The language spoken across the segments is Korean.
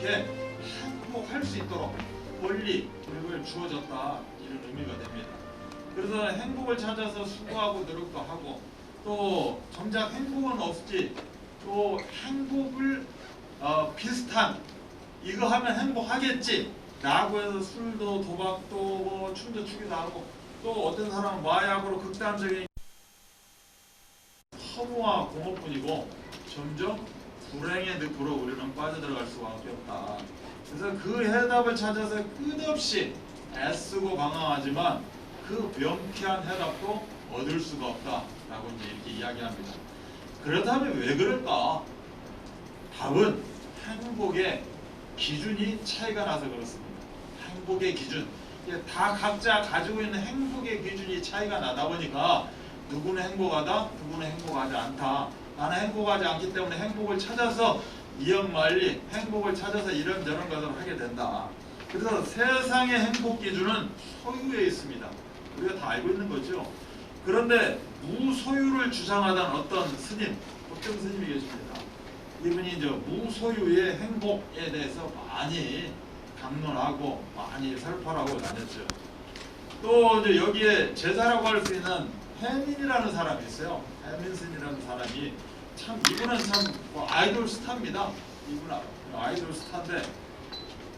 이렇게 행복할 수 있도록 권리, 그리고 주어졌다 이런 의미가 됩니다. 그래서 행복을 찾아서 수고하고 노력도 하고 또 정작 행복은 없지 또 행복을 비슷한 이거 하면 행복하겠지 라고 해서 술도 도박도 뭐 춤도 추기도 하고 또 어떤 사람은 마약으로 극단적인 허무와 공허뿐이고 점점 불행의 늪으로 우리는 빠져들어갈 수밖에 없다. 그래서 그 해답을 찾아서 끝없이 애쓰고 방황하지만 그 명쾌한 해답도 얻을 수가 없다라고 이제 이렇게 이야기합니다. 그렇다면 왜 그럴까? 답은 행복의 기준이 차이가 나서 그렇습니다. 행복의 기준, 다 각자 가지고 있는 행복의 기준이 차이가 나다 보니까 누구는 행복하다, 누구는 행복하지 않다. 나는 행복하지 않기 때문에 행복을 찾아서 이역만리 행복을 찾아서 이런저런 것을 하게 된다. 그래서 세상의 행복 기준은 소유에 있습니다. 우리가 다 알고 있는 거죠. 그런데 무소유를 주장하던 어떤 스님, 법정 스님이 계십니다. 이분이 이제 무소유의 행복에 대해서 많이 강론하고 많이 설파하고 다녔죠. 또 이제 여기에 제자라고 할 수 있는 해민이라는 사람이 있어요. 해민스님이라는 사람이 참 이분은 참 아이돌 스타입니다. 이분은 아이돌 스타인데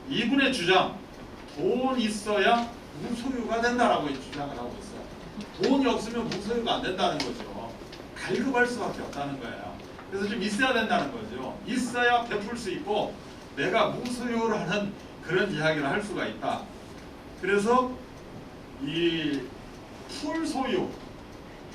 이분의 주장 돈 있어야 무소유가 된다라고 주장을 하고 있어요. 돈이 없으면 무소유가 안 된다는 거죠. 갈급할 수밖에 없다는 거예요. 그래서 좀 있어야 된다는 거죠. 있어야 베풀 수 있고 내가 무소유라는 그런 이야기를 할 수가 있다. 그래서 이 풀소유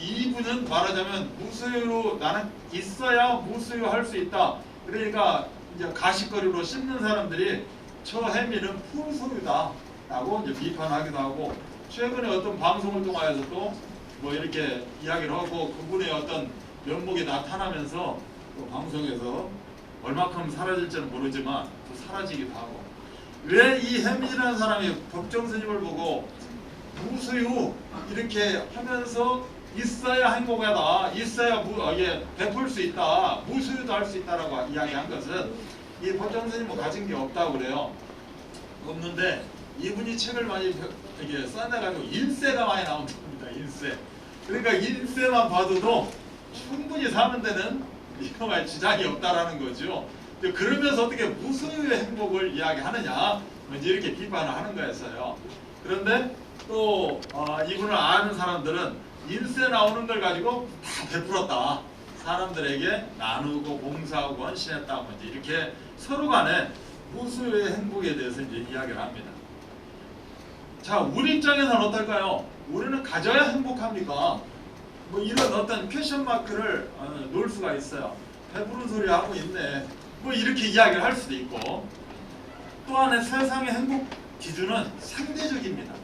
이분은 말하자면 무소유로 나는 있어야 무소유 할 수 있다. 그러니까 이제 가십거리로 씹는 사람들이 저 해미는 풀소유다 라고 이제 비판하기도 하고 최근에 어떤 방송을 통하여서도 뭐 이렇게 이야기를 하고 그분의 어떤 면목이 나타나면서 또 방송에서 얼마큼 사라질지는 모르지만 또 사라지기도 하고 왜 이 해민이라는 사람이 법정 스님을 보고 무소유 이렇게 하면서 있어야 행복하다, 있어야 베풀 수 있다, 무소유도 할 수 있다라고 이야기한 것은 이 법정 스님은 가진 게 없다고 그래요. 없는데 이분이 책을 많이 이렇게 써내가지고 인세가 많이 나온 겁니다. 인세. 그러니까 인세만 봐도 충분히 사는 데는 이거만 지장이 없다라는 거죠. 그러면서 어떻게 무소유의 행복을 이야기하느냐 이렇게 비판을 하는 거였어요. 그런데 또 이분을 아는 사람들은 인세 나오는 걸 가지고 다 베풀었다. 사람들에게 나누고 봉사하고 헌신했다. 이렇게 서로 간에 무소유의 행복에 대해서 이제 이야기를 합니다. 자, 우리 입장에서는 어떨까요? 우리는 가져야 행복합니까? 뭐 이런 어떤 퀘션 마크를 놓을 수가 있어요. 배부른 소리 하고 있네. 뭐 이렇게 이야기를 할 수도 있고 또 하나 세상의 행복 기준은 상대적입니다.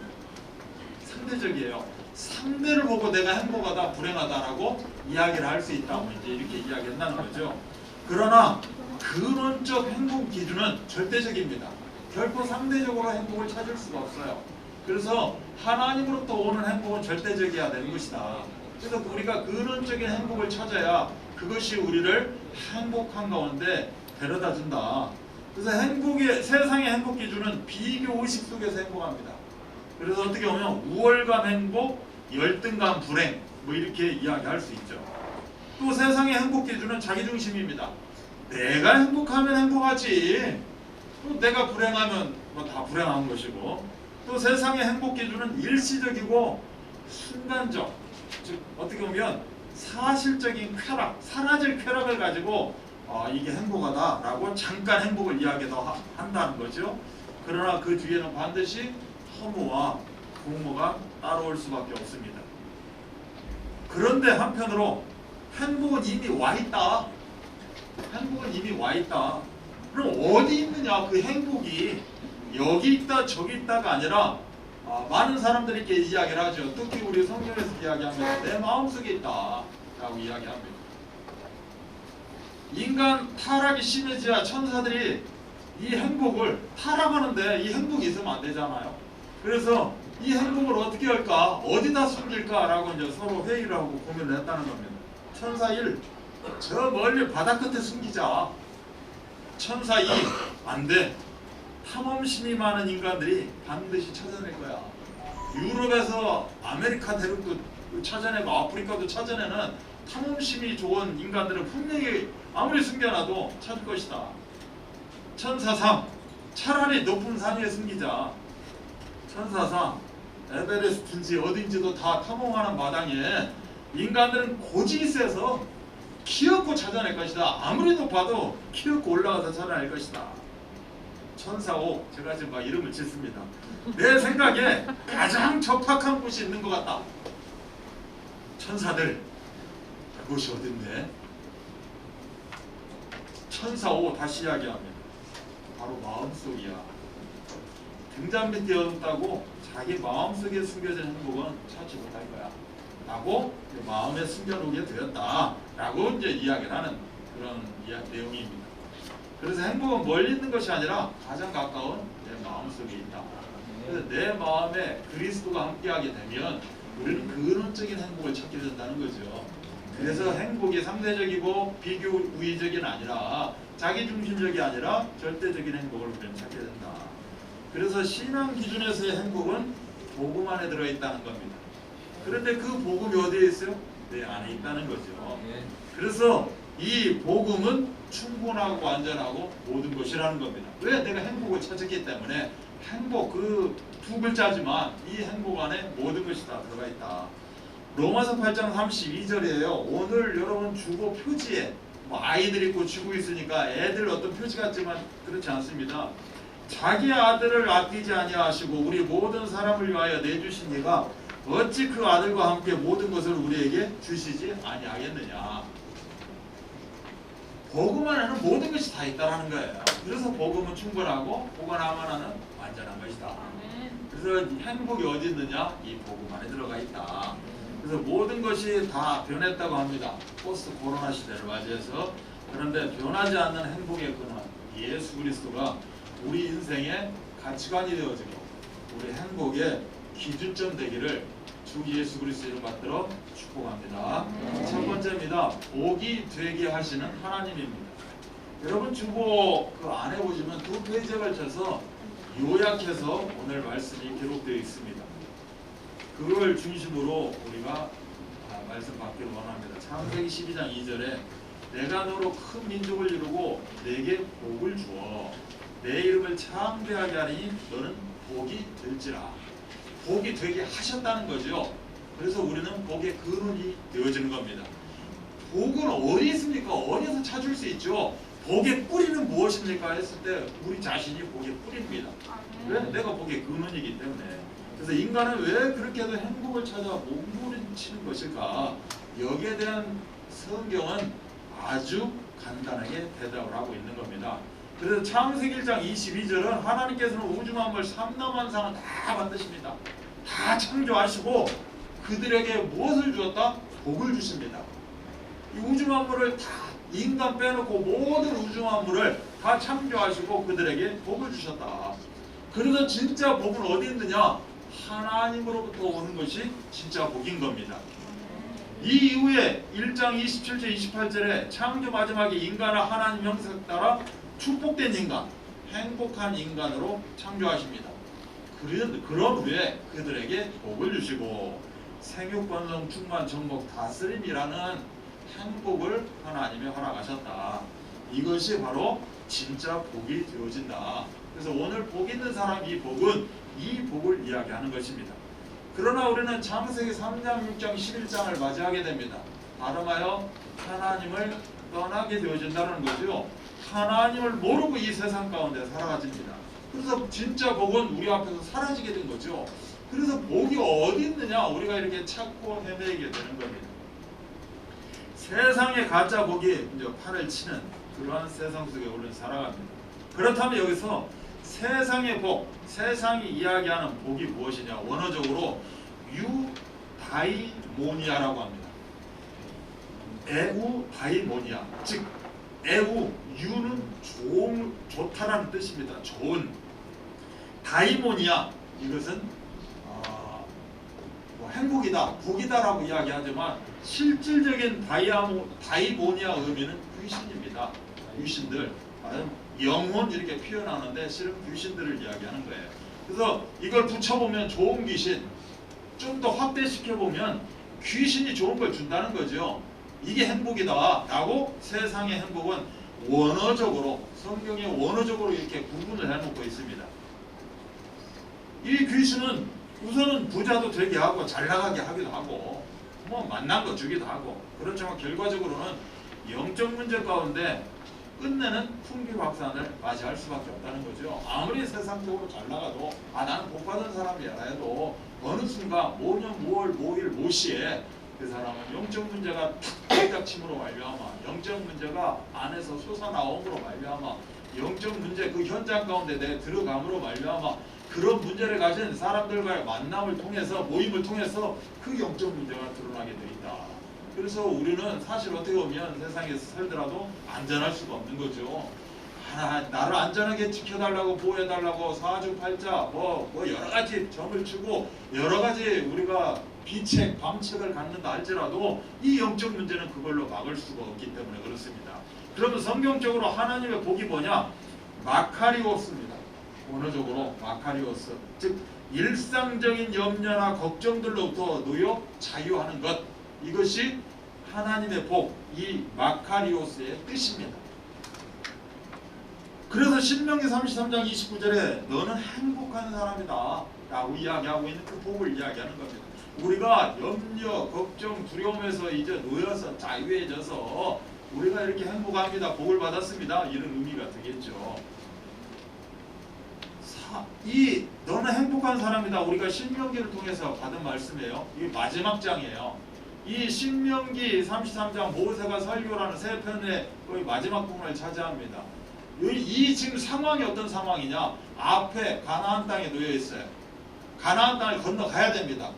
상대적이에요. 상대를 보고 내가 행복하다, 불행하다라고 이야기를 할 수 있다. 이제 이렇게 이야기한다는 거죠. 그러나 근원적 행복 기준은 절대적입니다. 결코 상대적으로 행복을 찾을 수가 없어요. 그래서 하나님으로부터 오는 행복은 절대적이어야 되는 것이다. 그래서 우리가 근원적인 행복을 찾아야 그것이 우리를 행복한 가운데 데려다 준다. 그래서 세상의 행복 기준은 비교 의식 속에서 행복합니다. 그래서 어떻게 보면 우월감 행복, 열등감 불행 뭐 이렇게 이야기할 수 있죠. 또 세상의 행복 기준은 자기중심입니다. 내가 행복하면 행복하지. 또 내가 불행하면 뭐 다 불행한 것이고 또 세상의 행복 기준은 일시적이고 순간적 즉 어떻게 보면 사실적인 쾌락, 사라질 쾌락을 가지고 이게 행복하다라고 잠깐 행복을 이야기도 한다는 거죠. 그러나 그 뒤에는 반드시 허무와 공허가 따라올 수밖에 없습니다. 그런데 한편으로 행복은 이미 와 있다. 행복은 이미 와 있다. 그럼 어디 있느냐 그 행복이 여기 있다 저기 있다가 아니라 많은 사람들이 이렇게 이야기를 하죠. 특히 우리 성경에서 이야기하면 내 마음속에 있다 라고 이야기합니다. 인간 타락이 심해져야 천사들이 이 행복을 타락하는데 이 행복이 있으면 안 되잖아요. 그래서 이 행복을 어떻게 할까? 어디다 숨길까? 라고 이제 서로 회의를 하고 고민을 했다는 겁니다. 천사 1, 저 멀리 바다 끝에 숨기자. 천사 2 안 돼. 탐험심이 많은 인간들이 반드시 찾아낼 거야. 유럽에서 아메리카 대륙도 찾아내고 아프리카도 찾아내는 탐험심이 좋은 인간들은 분명히 아무리 숨겨놔도 찾을 것이다. 천사 3 차라리 높은 산 위에 숨기자. 천사 3 에베레스트인지 어딘지도 다 탐험하는 마당에 인간들은 고집이 세서 키얹고 찾아낼 것이다. 아무리 높아도 키얹고 올라가서 찾아낼 것이다. 천사 5 제가 지금 막 이름을 짓습니다. 내 생각에 가장 적합한 곳이 있는 것 같다. 천사들 그곳이 어딘데? 천사 5 다시 이야기합니다. 바로 마음속이야. 등잔 밑에 어둡다고 자기 마음속에 숨겨진 행복은 찾지 못할 거야 라고 마음에 숨겨놓게 되었다 라고 이제 이야기를 하는 그런 내용입니다. 그래서 행복은 멀리 있는 것이 아니라 가장 가까운 내 마음속에 있다. 그래서 내 마음에 그리스도가 함께하게 되면 우리는 근원적인 행복을 찾게 된다는 거죠. 그래서 행복이 상대적이고 비교 우위적이 아니라 자기중심적이 아니라 절대적인 행복을 우리는 찾게 된다. 그래서 신앙 기준에서의 행복은 복음 안에 들어있다는 겁니다. 그런데 그 복음이 어디에 있어요? 내 안에 있다는 거죠. 그래서 이 복음은 충분하고 완전하고 모든 것이라는 겁니다. 왜? 내가 행복을 찾았기 때문에. 행복 그 두 글자지만 이 행복 안에 모든 것이 다 들어가 있다. 로마서 8장 32절이에요. 오늘 여러분 주보 표지에 아이들 있고 쥐고 있으니까 애들 어떤 표지 같지만 그렇지 않습니다. 자기 아들을 아끼지 아니하시고 우리 모든 사람을 위하여 내주신 이가 어찌 그 아들과 함께 모든 것을 우리에게 주시지 아니하겠느냐. 복음 안에는 모든 것이 다 있다는 거예요. 그래서 복음은 충분하고 보관하면은 완전한 것이다. 그래서 행복이 어디 있느냐? 이 복음 안에 들어가 있다. 그래서 모든 것이 다 변했다고 합니다. 포스트 코로나 시대를 맞이해서. 그런데 변하지 않는 행복의 근원 예수 그리스도가 우리 인생의 가치관이 되어지고 우리 행복의 기준점 되기를 주 예수 그리스도 이름 받들어 축복합니다. 첫 번째입니다. 복이 되게 하시는 하나님입니다. 여러분 주보 그 안에 보시면 두 페이지에 걸쳐서 요약해서 오늘 말씀이 기록되어 있습니다. 그걸 중심으로 우리가 말씀 받기를 원합니다. 창세기 12장 2절에 내가 너로 큰 민족을 이루고 내게 복을 주어 내 이름을 창대하게 하니 너는 복이 될지라. 복이 되게 하셨다는 거죠. 그래서 우리는 복의 근원이 되어지는 겁니다. 복은 어디 있습니까? 어디서 찾을 수 있죠? 복의 뿌리는 무엇입니까? 했을 때 우리 자신이 복의 뿌리입니다. 왜? 내가 복의 근원이기 때문에. 그래서 인간은 왜 그렇게도 행복을 찾아 몸부림치는 것일까? 여기에 대한 성경은 아주 간단하게 대답을 하고 있는 겁니다. 그래서 창세기 1장 22절은 하나님께서는 우주 만물 삼라만상을 다 만드십니다. 다 창조하시고 그들에게 무엇을 주었다? 복을 주십니다. 이 우주 만물을 다 인간 빼놓고 모든 우주 만물을 다 창조하시고 그들에게 복을 주셨다. 그래서 진짜 복은 어디 있느냐? 하나님으로부터 오는 것이 진짜 복인 겁니다. 이 이후에 1장 27절 28절에 창조 마지막에 인간을 하나님 형상 따라 축복된 인간, 행복한 인간으로 창조하십니다. 그런 후에 그들에게 복을 주시고 생육번성 충만 정복 다스림이라는 행복을 하나님이 허락하셨다. 이것이 바로 진짜 복이 되어진다. 그래서 오늘 복 있는 사람 이 복은 이 복을 이야기하는 것입니다. 그러나 우리는 창세기 3장, 6장, 11장을 맞이하게 됩니다. 다름하여 하나님을 떠나게 되어진다는 거죠. 하나님을 모르고 이 세상 가운데 살아가집니다. 그래서 진짜 복은 우리 앞에서 사라지게 된 거죠. 그래서 복이 어디 있느냐? 우리가 이렇게 찾고 헤매게 되는 겁니다. 세상의 가짜 복이 이제 판을 치는 그러한 세상 속에 우리는 살아갑니다. 그렇다면 여기서 세상의 복, 세상이 이야기하는 복이 무엇이냐? 원어적으로 유다이모니아라고 합니다. 에우다이모니아, 즉 에우, 유는 좋다라는 뜻입니다. 좋은. 다이모니아, 이것은 행복이다, 복이다라고 이야기하지만 실질적인 다이모니아 의미는 귀신입니다. 귀신들, 영혼 이렇게 표현하는데 실은 귀신들을 이야기하는 거예요. 그래서 이걸 붙여보면 좋은 귀신, 좀 더 확대시켜보면 귀신이 좋은 걸 준다는 거죠. 이게 행복이다 라고 세상의 행복은 원어적으로, 성경에 원어적으로 이렇게 구분을 해놓고 있습니다. 이 귀신은 우선은 부자도 되게 하고 잘 나가게 하기도 하고 뭐 만난 거 주기도 하고, 그렇지만 결과적으로는 영적 문제 가운데 끝내는 풍비박산을 맞이할 수밖에 없다는 거죠. 아무리 세상적으로 잘 나가도 나는 복 받은 사람이야 해도 어느 순간 모년 모월 모일 모시에 그 사람은 영적 문제가 탁탁침으로 말미암아, 영적 문제가 안에서 솟아나옴으로 말미암아, 영적 문제 그 현장 가운데 내 들어감으로 말미암아 그런 문제를 가진 사람들과의 만남을 통해서, 모임을 통해서 그 영적 문제가 드러나게 되어 있다. 그래서 우리는 사실 어떻게 보면 세상에서 살더라도 안전할 수가 없는 거죠. 나를 안전하게 지켜달라고, 보호해달라고 사주팔자 뭐 여러 가지 점을 치고 여러 가지 우리가 비책, 방책을 갖는다 할지라도 이 영적 문제는 그걸로 막을 수가 없기 때문에 그렇습니다. 그러면 성경적으로 하나님의 복이 뭐냐? 마카리오스입니다. 원어적으로 마카리오스, 즉 일상적인 염려나 걱정들로부터 놓여 자유하는 것, 이것이 하나님의 복, 이 마카리오스의 뜻입니다. 그래서 신명기 33장 29절에 너는 행복한 사람이다 라고 이야기하고 있는 그 복을 이야기하는 겁니다. 우리가 염려, 걱정, 두려움에서 이제 놓여서 자유해져서 우리가 이렇게 행복합니다, 복을 받았습니다, 이런 의미가 되겠죠. 이 너는 행복한 사람이다, 우리가 신명기를 통해서 받은 말씀이에요. 이게 마지막 장이에요. 이 신명기 33장 모세가 설교라는 세 편의 거의 마지막 부분을 차지합니다. 이 지금 상황이 어떤 상황이냐? 앞에 가나안 땅에 놓여 있어요. 가나안 땅을 건너가야 됩니다.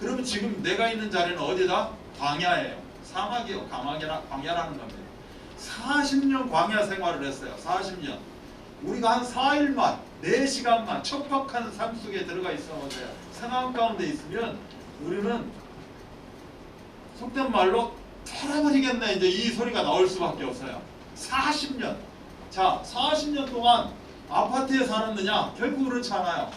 그러면 지금 내가 있는 자리는 어디다? 광야예요. 사막이요. 광야라는 겁니다. 40년 광야 생활을 했어요. 40년. 우리가 한 4일만, 4시간만 척박한 삶 속에 들어가 있어보세요. 상황 가운데 있으면 우리는 속된 말로 털어버리겠네, 이제 이 소리가 나올 수밖에 없어요. 40년. 자, 40년 동안 아파트에 살았느냐? 결국 그렇지 않아요.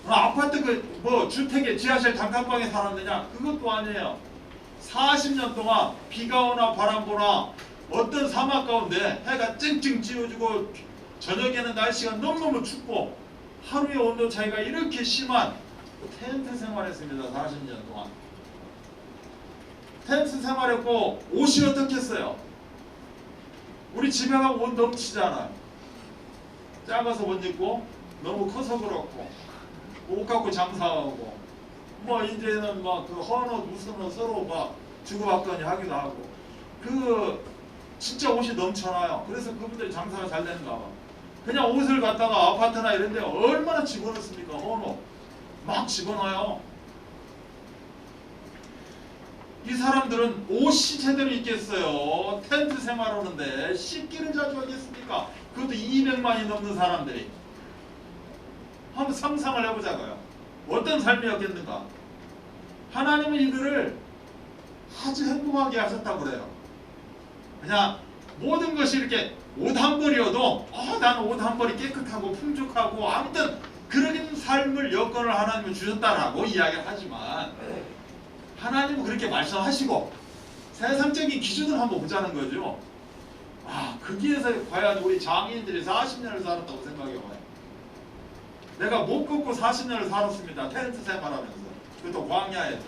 아파트 주택에 지하실 단칸방에 살았느냐? 그것도 아니에요. 40년 동안 비가 오나 바람 부나 어떤 사막 가운데 해가 찡찡 찌워지고 저녁에는 날씨가 너무너무 춥고 하루의 온도 차이가 이렇게 심한 텐트 생활했습니다. 40년 동안. 텐트 생활했고 옷이 어떻겠어요? 우리 집에 가면 옷 넘치잖아요. 작아서 못 입고 너무 커서 그렇고 옷 갖고 장사하고 뭐 이제는 막 그 헌옷 무슨 옷 서로 막 주고받더니 하기도 하고 진짜 옷이 넘쳐나요. 그래서 그분들이 장사가 잘 되는가 봐. 그냥 옷을 갖다가 아파트나 이런 데 얼마나 집어넣습니까? 헌옷 막 집어넣어요. 이 사람들은 옷이 제대로 있겠어요. 텐트 생활하는데 씻기를 자주 하겠습니까? 그것도 200만이 넘는 사람들이. 한번 상상을 해보자고요. 어떤 삶이었겠는가? 하나님은 이들을 아주 행복하게 하셨다고 그래요. 그냥 모든 것이 이렇게 옷 한 벌이어도 나는 옷 한 벌이 깨끗하고 풍족하고 아무튼 그런 삶을 여건을 하나님은 주셨다라고 이야기를 하지만 하나님은 그렇게 말씀하시고 세상적인 기준을 한번 보자는 거죠. 거기에서 과연 우리 장인들이 40년을 살았다고 생각해봐요. 내가 못 걷고 40년을 살았습니다. 텐트 생활하면서. 그것도 광야에서.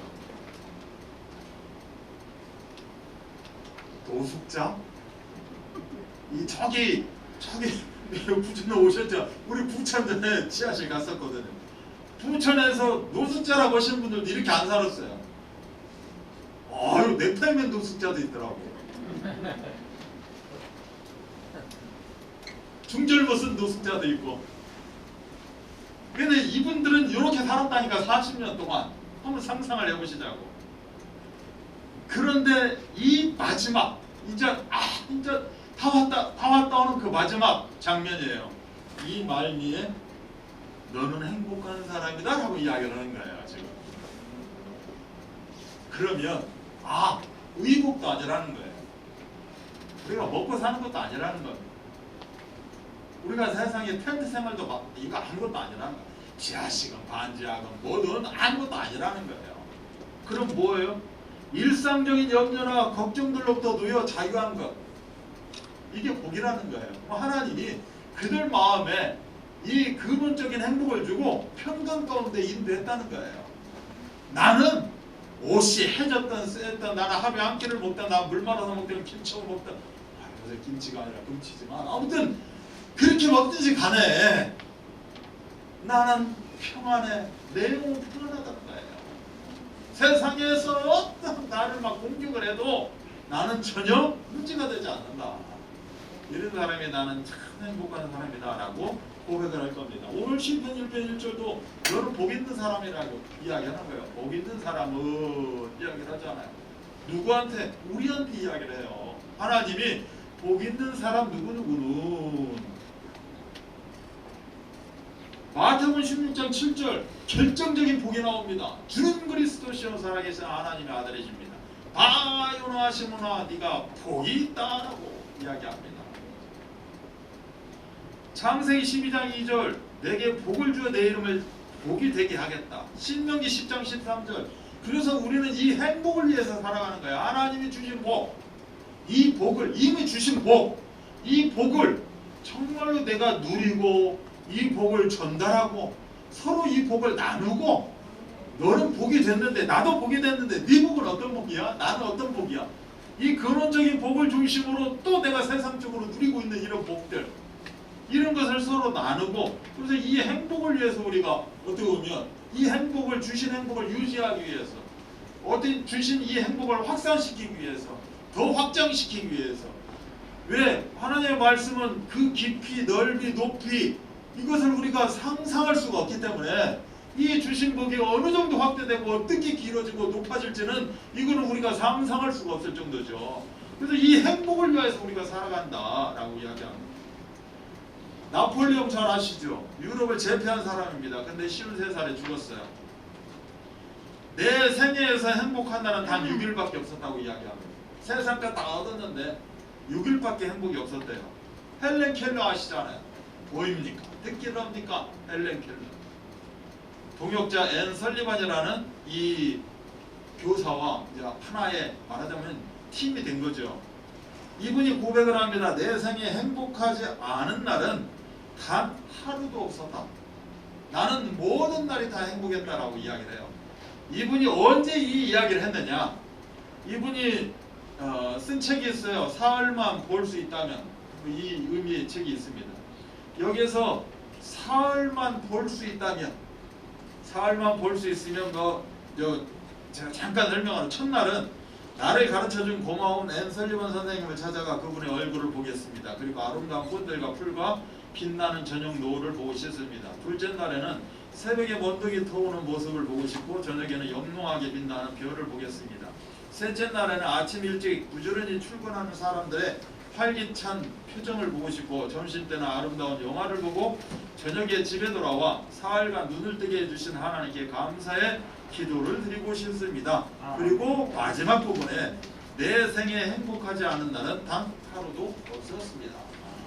노숙자? 저기 부천에 오셨죠? 우리 부천 전에 지하실 갔었거든요. 부천에서 노숙자라고 하시는 분들도 이렇게 안 살았어요. 넥타이맨 노숙자도 있더라고. 중절 벗은 노숙자도 있고. 근데 이분들은 이렇게 살았다니까 40년 동안. 한번 상상을 해보시자고. 그런데 이 마지막 이제 다 왔다 오는 그 마지막 장면이에요. 이 말미에 너는 행복한 사람이다 라고 이야기를 하는 거예요. 지금. 그러면 의복도 아니라는 거예요. 우리가 먹고 사는 것도 아니라는 겁니다. 우리가 세상에 텐트 생활도 이거 아무것도 아니라는 거야. 지하식은 반지하건 뭐든 아무것도 아니라는 거예요. 그럼 뭐예요? 일상적인 염려나 걱정들로부터 놓여 자유한 것. 이게 복이라는 거예요. 하나님이 그들 마음에 이 근원적인 행복을 주고 평강 가운데 인도했다는 거예요. 나는 옷이 해졌던 쎄던, 나는 하루에 한 끼를 먹다, 나 물 말아서 먹든 김치를 먹든, 요새 김치가 아니라 금치지만 아무튼 그렇게 먹든지 간에 나는 평안해. 내 영혼 평안하다는 거예요. 세상에서 어떤 나를 막 공격을 해도 나는 전혀 문제가 되지 않는다. 이런 사람이 나는 참 행복한 사람이다 라고 고백을 할 겁니다. 오늘 시편 1편 1절도 너는 복 있는 사람이라고 이야기하는 거예요. 복 있는 사람은 이야기를 하잖아요. 누구한테? 우리한테 이야기를 해요. 하나님이 복 있는 사람 누구누구는 마태복음 16장 7절 결정적인 복이 나옵니다. 주는 그리스도시요 살아계신 하나님의 아들이십니다. 바요나 시몬아 네가 복이 있다라고 이야기합니다. 창세기 12장 2절 내게 복을 주어 내 이름을 복이 되게 하겠다. 신명기 10장 13절 그래서 우리는 이 행복을 위해서 살아가는 거야. 하나님이 주신 복, 이 복을 이미 주신 복, 이 복을 정말로 내가 누리고 이 복을 전달하고 서로 이 복을 나누고 너는 복이 됐는데 나도 복이 됐는데 네 복은 어떤 복이야? 나는 어떤 복이야? 이 근원적인 복을 중심으로 또 내가 세상적으로 누리고 있는 이런 복들 이런 것을 서로 나누고 그래서 이 행복을 위해서 우리가 어떻게 보면 이 행복을 주신 행복을 유지하기 위해서 어떤 주신 이 행복을 확산시키기 위해서 더 확장시키기 위해서 왜? 하나님의 말씀은 그 깊이 넓이 높이 이것을 우리가 상상할 수가 없기 때문에 이 주신 복이 어느 정도 확대되고 어떻게 길어지고 높아질지는 이거는 우리가 상상할 수가 없을 정도죠. 그래서 이 행복을 위해서 우리가 살아간다라고 이야기합니다. 나폴레옹 잘 아시죠? 유럽을 제패한 사람입니다. 근데 53살에 죽었어요. 내 생애에서 행복한 날은 단 6일밖에 없었다고 이야기합니다. 세상 것 다 얻었는데 6일밖에 행복이 없었대요. 헬렌 켈러 아시잖아요. 보입니까? 듣기를 합니까? 헬렌 켈러. 동역자 앤 설리반이라는 이 교사와 이제 하나의 말하자면 팀이 된 거죠. 이분이 고백을 합니다. 내 생에 행복하지 않은 날은 단 하루도 없었다. 나는 모든 날이 다 행복했다라고 이야기를 해요. 이분이 언제 이 이야기를 했느냐? 이분이 쓴 책이 있어요. 사흘만 볼 수 있다면 이 의미의 책이 있습니다. 여기서 사흘만 볼 수 있다면 사흘만 볼 수 있으면 제가 잠깐 설명하는 첫날은 나를 가르쳐준 고마운 앤 설리번 선생님을 찾아가 그분의 얼굴을 보겠습니다. 그리고 아름다운 꽃들과 풀과 빛나는 저녁 노을을 보고 싶습니다. 둘째 날에는 새벽에 먼덕이 터오는 모습을 보고 싶고 저녁에는 영롱하게 빛나는 별을 보겠습니다. 셋째 날에는 아침 일찍 부지런히 출근하는 사람들의 활기찬 표정을 보고 싶고 점심때는 아름다운 영화를 보고 저녁에 집에 돌아와 사흘간 눈을 뜨게 해주신 하나님께 감사의 기도를 드리고 싶습니다. 그리고 마지막 부분에 내 생에 행복하지 않은 날은 단 하루도 없었습니다.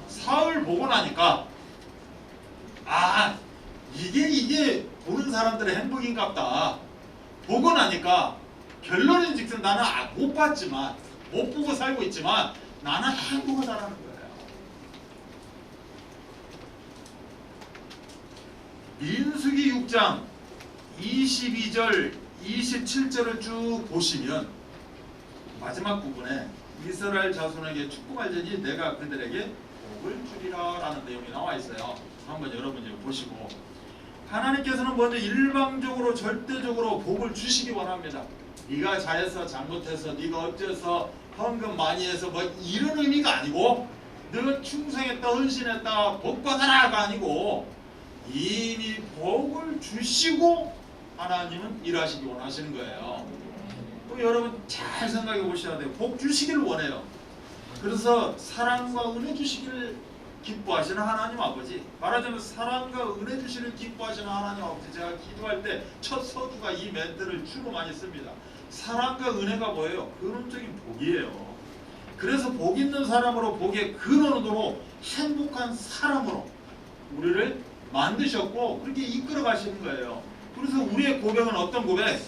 사흘 보고 나니까 이게 보는 사람들의 행복인갑다. 보고 나니까 결론인즉슨 나는 못 봤지만 못 보고 살고 있지만 나는 행복하다라는 거예요. 민수기 6장 22절 27절을 쭉 보시면 마지막 부분에 이스라엘 자손에게 축복할지니 내가 그들에게 복을 주리라 라는 내용이 나와 있어요. 한번 여러분이 보시고 하나님께서는 먼저 일방적으로 절대적으로 복을 주시기 원합니다. 네가 잘해서 잘못해서 네가 어째서 헌금 많이 해서 뭐 이런 의미가 아니고 너가 충성했다 헌신했다 복 받아라가 아니고 이미 복을 주시고 하나님은 일하시기 원하시는 거예요. 또 여러분 잘 생각해 보셔야 돼요. 복 주시기를 원해요. 그래서 사랑과 은혜 주시기를 기뻐하시는 하나님 아버지, 말하자면 사랑과 은혜 주시기를 기뻐하시는 하나님 아버지, 제가 기도할 때 첫 서두가 이 멘트를 주로 많이 씁니다. 사랑과 은혜가 뭐예요? 근원적인 복이에요. 그래서 복 있는 사람으로 복의 근원으로 행복한 사람으로 우리를 만드셨고 그렇게 이끌어 가시는 거예요. 그래서 우리의 고백은 어떤 고백?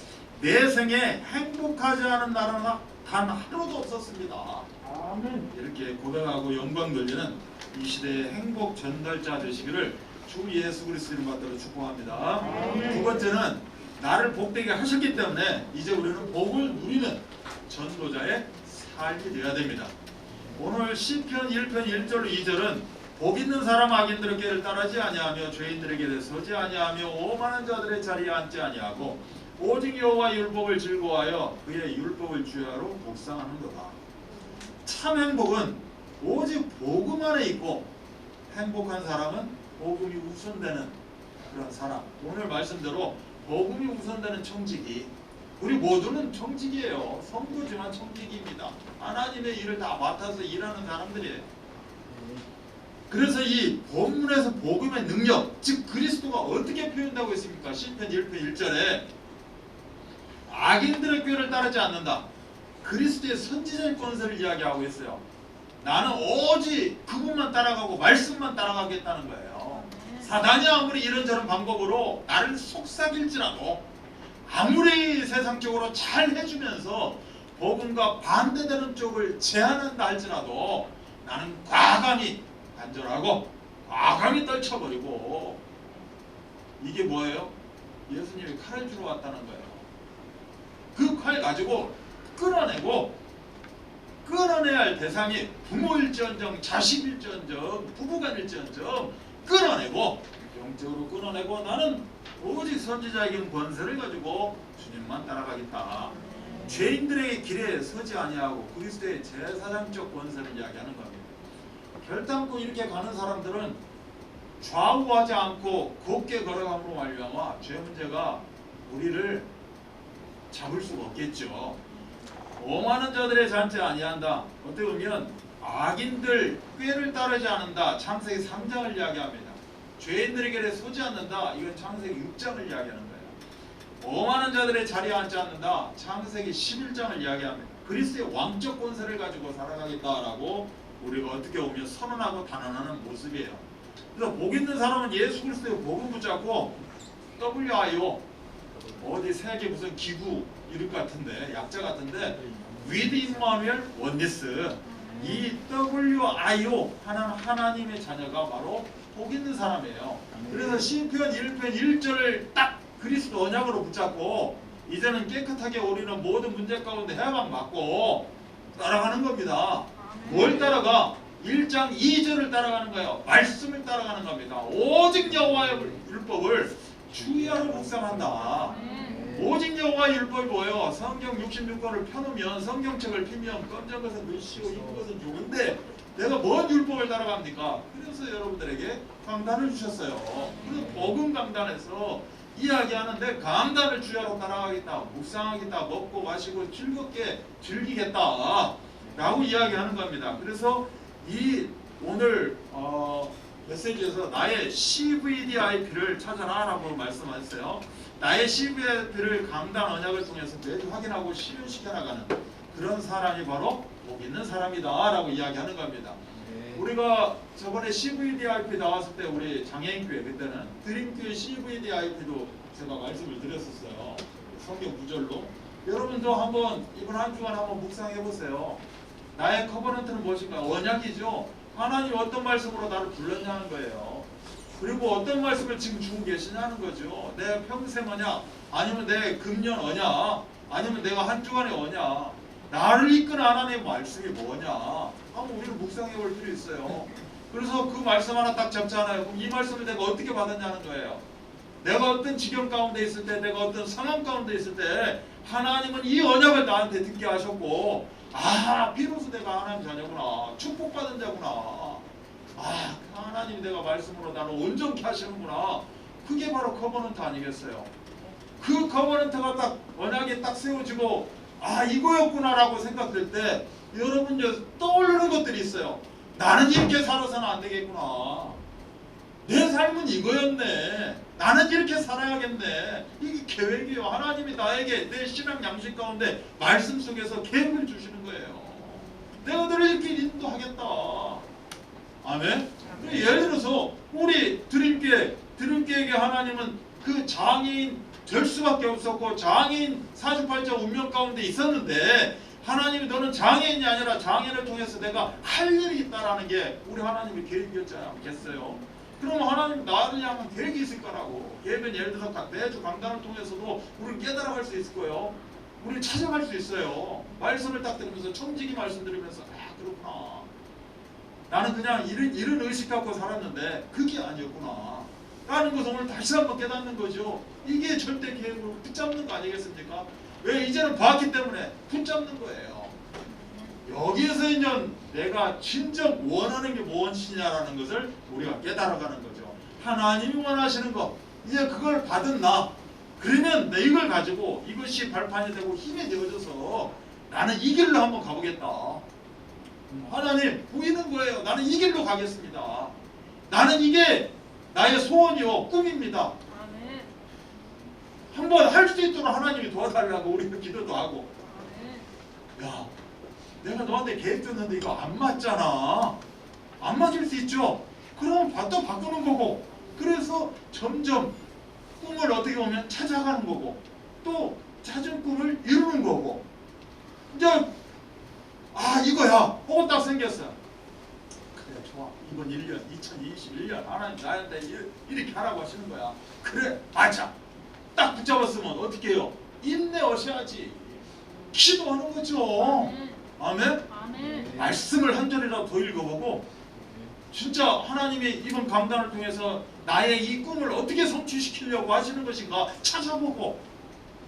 내 생에 행복하지 않은 날은 단 하루도 없었습니다. 아멘. 이렇게 고백하고 영광 돌리는 이 시대의 행복 전달자 되시기를 주 예수 그리스도 이름 받들어 축복합니다. 아멘. 두 번째는 나를 복되게 하셨기 때문에 이제 우리는 복을 누리는 전도자의 삶이 되어야 됩니다. 오늘 시편 1편 1절 2절은 복 있는 사람 악인들의 길을 따르지 아니하며 죄인들의 길에 서지 아니하며 오만한 자들의 자리에 앉지 아니하고 오직 여호와의 율법을 즐거워하여 그의 율법을 주야로 묵상하는 거다. 참 행복은 오직 복음 안에 있고 행복한 사람은 복음이 우선되는 그런 사람. 오늘 말씀대로 복음이 우선되는 청지기. 우리 모두는 청지기예요. 성도지만 청지기입니다. 하나님의 일을 다 맡아서 일하는 사람들이에요. 그래서 이 본문에서 복음의 능력, 즉 그리스도가 어떻게 표현되고 있습니까? 시편 1편 1절에 악인들의 꾀를 따르지 않는다. 그리스도의 선지자의 권세를 이야기하고 있어요. 나는 오직 그분만 따라가고 말씀만 따라가겠다는 거예요. 사단이 아무리 이런저런 방법으로 나를 속삭일지라도 아무리 세상적으로 잘 해주면서 복음과 반대되는 쪽을 제안한다 할지라도 나는 과감히 단절하고 과감히 떨쳐버리고 이게 뭐예요? 예수님이 칼을 주러 왔다는 거예요. 그 칼 가지고 끊어내야 할 대상이 부모일지언정 자식일지언정 부부간일지언정 끊어내고 영적으로 끊어내고 나는 오직 선지자에게 권세를 가지고 주님만 따라가겠다. 죄인들의 길에 서지 아니하고 그리스도의 제사장적 권세를 이야기하는 겁니다. 결단코 이렇게 가는 사람들은 좌우하지 않고 곱게 걸어감으로 말미암아 죄 문제가 우리를 잡을 수가 없겠죠. 오만한 자들의 잔재 아니한다. 어떻게 보면 악인들 꾀를 따르지 않는다. 창세기 3장을 이야기합니다. 죄인들에게 서지 않는다. 이건 창세기 6장을 이야기하는 거예요. 오만한 자들의 자리에 앉지 않는다. 창세기 11장을 이야기합니다. 그리스도의 왕적 권세를 가지고 살아가겠다라고 우리가 어떻게 보면 선언하고 단언하는 모습이에요. 그래서 복 있는 사람은 예수 그리스도의 복음 붙잡고 WIO 어디 세계 무슨 기구 이름 같은데 약자 같은데 With Emmanuel Oneness 이 WIO 하나님의 자녀가 바로 복 있는 사람이에요. 그래서 시편 1편 1절을 딱 그리스도 언약으로 붙잡고 이제는 깨끗하게 우리는 모든 문제 가운데 해방받고 따라가는 겁니다. 뭘 따라가? 1장 2절을 따라가는 거예요. 말씀을 따라가는 겁니다. 오직 여호와의 율법을 주야로 묵상한다. 오직 여호와의 율법이 뭐예요? 성경 66권을 펴놓으면 성경책을 피면 검정 것은 글씨고 이쁜 것은 좋은데 내가 뭔 율법을 따라갑니까? 그래서 여러분들에게 강단을 주셨어요. 그래서 복음 강단에서 이야기하는데 강단을 주야로 따라가겠다, 묵상하겠다, 먹고 마시고 즐겁게 즐기겠다 라고 이야기하는 겁니다. 그래서 이 오늘 메시지에서 나의 CVDIP를 찾아라 라고 말씀하셨어요. 나의 CVDIP를 강단 언약을 통해서 매주 확인하고 실현시켜 나가는 그런 사람이 바로 복 있는 사람이다 라고 이야기하는 겁니다. 우리가 저번에 CVDIP 나왔을 때 우리 장애인교회 그때는 드림교회 CVDIP도 제가 말씀을 드렸었어요. 성경 구절로. 여러분도 한번 이번 한 주간 한번 묵상해 보세요. 나의 커버넌트는 무엇인가? 언약이죠. 하나님 어떤 말씀으로 나를 불렀냐는 거예요. 그리고 어떤 말씀을 지금 주고 계시냐는 거죠. 내 평생 언약, 아니면 내 금년 언약, 아니면 내가 한 주간의 언약, 나를 이끄는 하나님의 말씀이 뭐냐? 한번 우리는 묵상해 볼 필요 있어요. 그래서 그 말씀 하나 딱 잡잖아요. 그럼 이 말씀을 내가 어떻게 받았냐는 거예요. 내가 어떤 지경 가운데 있을 때, 내가 어떤 상황 가운데 있을 때 하나님은 이 언약을 나한테 듣게 하셨고 비로소 내가 하나님 자녀구나. 축복받은 자구나. 하나님이 내가 말씀으로 나를 온전케 하시는구나. 그게 바로 커버넌트 아니겠어요? 그 커버넌트가 딱 언약에 딱 세워지고 이거였구나라고 생각될 때 여러분 떠오르는 것들이 있어요. 나는 이렇게 살아서는 안 되겠구나. 내 삶은 이거였네. 나는 이렇게 살아야겠네. 이게 계획이에요. 하나님이 나에게 내 신앙 양식 가운데 말씀 속에서 계획을 주시는 거예요. 내가 너를 이렇게 인도하겠다. 아멘? 예를 들어서 우리 드림교회에게 하나님은 그 장애인 될 수밖에 없었고 장애인 사주팔자 운명 가운데 있었는데 하나님이 너는 장애인이 아니라 장애인을 통해서 내가 할 일이 있다라는 게 우리 하나님의 계획이었지 않겠어요? 그럼 하나님 나를 향한 계획이 있을 거라고. 예배는 예를 들어서 매주 강단을 통해서도 우리를 깨달아갈 수 있을 거예요. 우리를 찾아갈 수 있어요. 말씀을 딱 들으면서 청지기 말씀 들으면서 아 그렇구나. 나는 그냥 이런 의식 갖고 살았는데 그게 아니었구나 라는 것을 오늘 다시 한번 깨닫는 거죠. 이게 절대 계획으로 붙잡는 거 아니겠습니까? 왜? 이제는 봤기 때문에 붙잡는 거예요. 여기에서 이제 내가 진정 원하는 게 무엇이냐라는 것을 우리가 깨달아가는 거죠. 하나님이 원하시는 것, 이제 그걸 받은 나, 그러면 내 이걸 가지고 이것이 발판이 되고 힘이 되어져서 나는 이 길로 한번 가보겠다. 하나님 보이는 거예요. 나는 이 길로 가겠습니다. 나는 이게 나의 소원이요 꿈입니다. 한번 할 수 있도록 하나님이 도와달라고 우리가 기도도 하고. 야, 내가 너한테 계획 줬는데 이거 안 맞잖아. 안 맞을 수 있죠. 그럼 또 바꾸는 거고. 그래서 점점 꿈을 어떻게 보면 찾아가는 거고 또 찾은 꿈을 이루는 거고. 이제 아 이거야 호흡 딱 생겼어. 그래 좋아. 이번 1년 2021년 하나님 나한테 이렇게 하라고 하시는 거야. 그래 맞아. 딱 붙잡았으면 어떻게 해요? 인내하셔야지. 기도하는 거죠. 아멘? 아멘. 말씀을 한 절이라도 더 읽어보고 진짜 하나님이 이번 강단을 통해서 나의 이 꿈을 어떻게 성취시키려고 하시는 것인가 찾아보고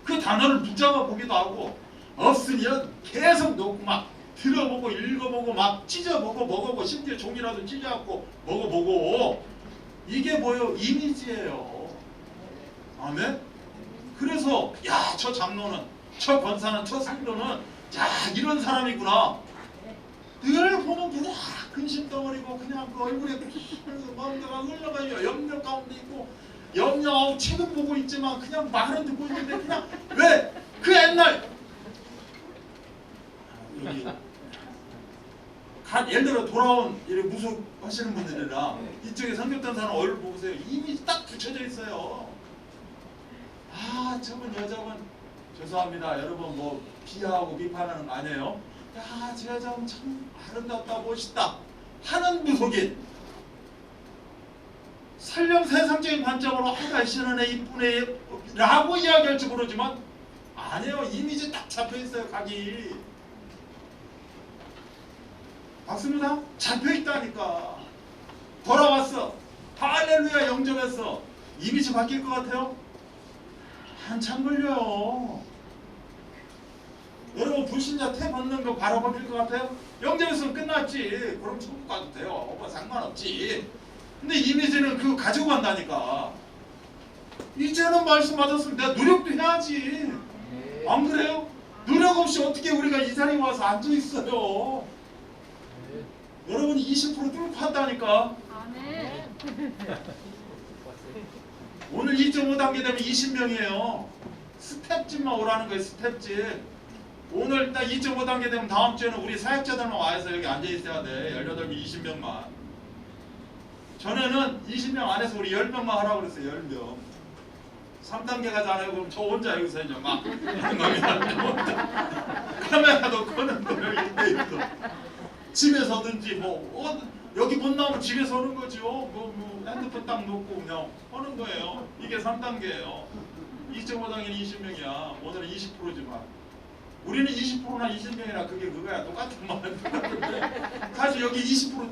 그 단어를 붙잡아 보기도 하고 없으면 계속 놓고 막 들어보고 읽어보고 막 찢어보고 먹어보고 심지어 종이라도 찢어갖고 먹어보고 이게 뭐예요? 이미지예요. 아멘? 그래서 야 저 장로는 저 권사는 저 성도는 야 이런 사람이구나. 늘 보면 그냥 근심덩어리고 그냥 그 얼굴에 마음대가 흘러가요. 염려 가운데 있고 염려하고 책은 보고 있지만 그냥 말은 듣고 있는데 그냥 왜? 그 옛날 여기 예를 들어 돌아온 이렇게 무속하시는 분들이나 이쪽에 섬겼던 사람 얼굴 보세요. 이미 딱 붙여져 있어요. 아 저분 여자분 죄송합니다. 여러분 뭐 비하하고 비판하는 거 아니에요. 야 저 여자분 참 아름답다 멋있다 하는 무속인 설령 세상적인 관점으로 아가 신은 애 이쁘네 라고 이야기할지 모르지만 아니에요. 이미지 딱 잡혀있어요. 각이 맞습니다. 잡혀있다니까. 돌아왔어. 할렐루야 영접했어. 이미지 바뀔 것 같아요? 한참 걸려요. 여러분 불신자 태 벗는 거 바로 바뀔 것 같아요? 영접했으면 끝났지. 그럼 천국 가도 돼요. 오빠 상관없지. 근데 이미지는 그거 가지고 간다니까. 이제는 말씀 받았으면 내가 노력도 해야지. 안 그래요? 노력 없이 어떻게 우리가 이 자리에 와서 앉아있어요. 여러분이 20% 뚫고 한다니까. 오늘 2.5단계 되면 20명이에요. 스텝집만 오라는 거예요. 스텝집. 오늘 딱 2.5단계 되면 다음 주에는 우리 사역자들만 와서 여기 앉아있어야 돼. 18명 20명만. 전에는 20명 안에서 우리 10명만 하라고 그랬어요. 10명. 3단계 가잖아요. 그럼 저 혼자 여기서 이제 막 카메라도 끄는 거예요. 1대1도. 집에서든지 뭐 여기 못 나오면 집에서 하는 거죠. 뭐 핸드폰 딱 놓고 그냥 하는 거예요. 이게 3단계예요. 2.5단계는 20명이야. 오늘은 20%지만 우리는 20%나 20명이나 그게 그거야. 똑같은 말인데 사실 여기 20%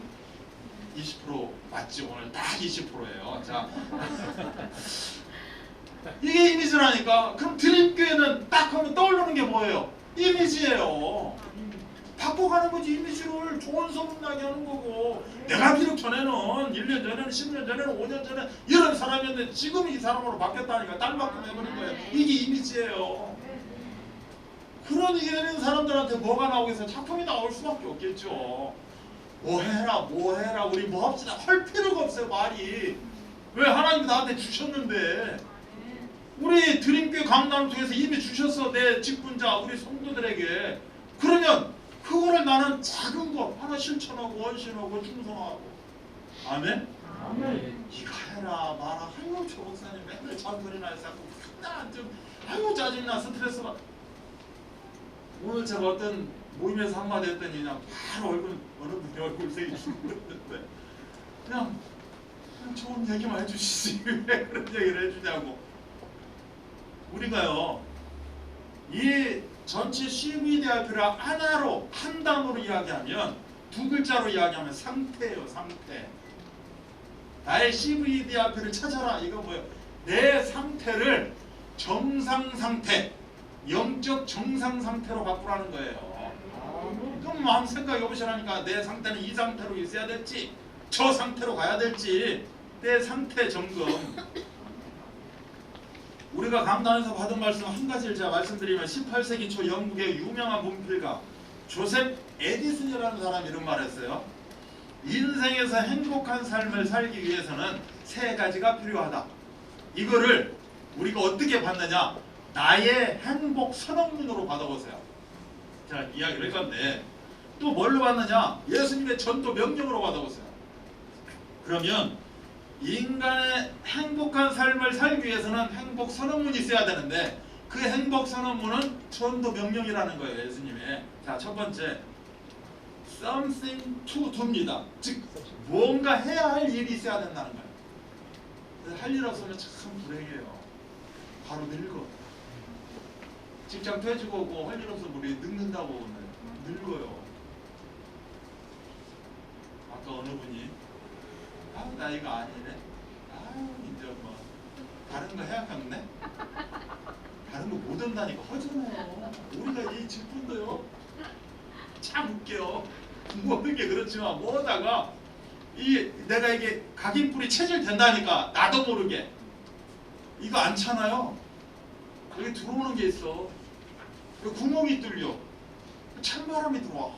맞지? 오늘 딱 20%예요. 자 이게 이미지라니까. 그럼 드림교회는 딱 하면 떠오르는 게 뭐예요? 이미지예요. 바꿔가는 거지. 이미지를 좋은 소문나게 하는 거고. 내가 비록 전에는 1년 전에는 10년 전에는 5년 전에 이런 사람이었는데 지금 이 사람으로 바뀌었다니까. 딴 바꿈 해버린 거예요. 이게 이미지예요. 그런 얘기하는 사람들한테 뭐가 나오겠어요? 작품이 나올 수밖에 없겠죠. 뭐 해라 우리 뭐 합시다 할 필요가 없어요. 말이 왜? 하나님이 나한테 주셨는데. 우리 드림교회 강단을 통해서 이미 주셨어. 내 직분자 우리 성도들에게. 그러면 그거를 나는 작은 것 하나 실천하고 원신하고 충성하고 아멘? 아멘. 이거 해라 마라. 아유 저 목사님 맨날 잔소리나 해서 나좀 아유 짜증나 스트레스 받. 오늘 제가 어떤 모임에서 한마디 했더니 그냥 바로 얼굴 어느 분이 얼굴색이 죽는데 그냥 좋은 얘기만 해주시지 왜 그런 얘기를 해주냐고. 우리가요 이 전체 CVDIP를 하나로 한 단어로 이야기하면 두 글자로 이야기하면 상태예요. 상태. 나의 CVDIP를 찾아라. 이거 뭐예요? 내 상태를 정상 상태, 영적 정상 상태로 바꾸라는 거예요. 그럼 한번 생각해 보시라니까. 내 상태는 이 상태로 있어야 될지 저 상태로 가야 될지 내 상태 점검. 우리가 강단에서 받은 말씀 한 가지를 제가 말씀드리면 18세기 초 영국의 유명한 문필가 조셉 에디슨이라는 사람이 이런 말을 했어요. 인생에서 행복한 삶을 살기 위해서는 세 가지가 필요하다. 이거를 우리가 어떻게 받느냐? 나의 행복 선언문으로 받아보세요. 자, 이야기를 할 건데 또 뭘로 받느냐? 예수님의 전도 명령으로 받아보세요. 그러면 인간의 행복한 삶을 살기 위해서는 행복 선언문이 있어야 되는데 그 행복 선언문은 전도 명령이라는 거예요. 예수님의. 자, 첫 번째 something to do입니다. 즉 뭔가 해야 할 일이 있어야 된다는 거예요. 할 일 없으면 참 불행해요. 바로 늙어. 직장 퇴직하고 오고 할 일 없으면 우리 늙는다고 늙어요. 아까 어느 분이 나이가 아니네. 이제 뭐 다른 거 해야겠네. 다른 거 못 한다니까 허전해요. 우리가 이 직분도요 참 웃겨요. 모든 게 그렇지만 뭐다가 내가 이게 각인뿔이 체질 된다니까 나도 모르게 이거 안 차나요? 여기 들어오는 게 있어. 여기 구멍이 뚫려. 찬바람이 들어와.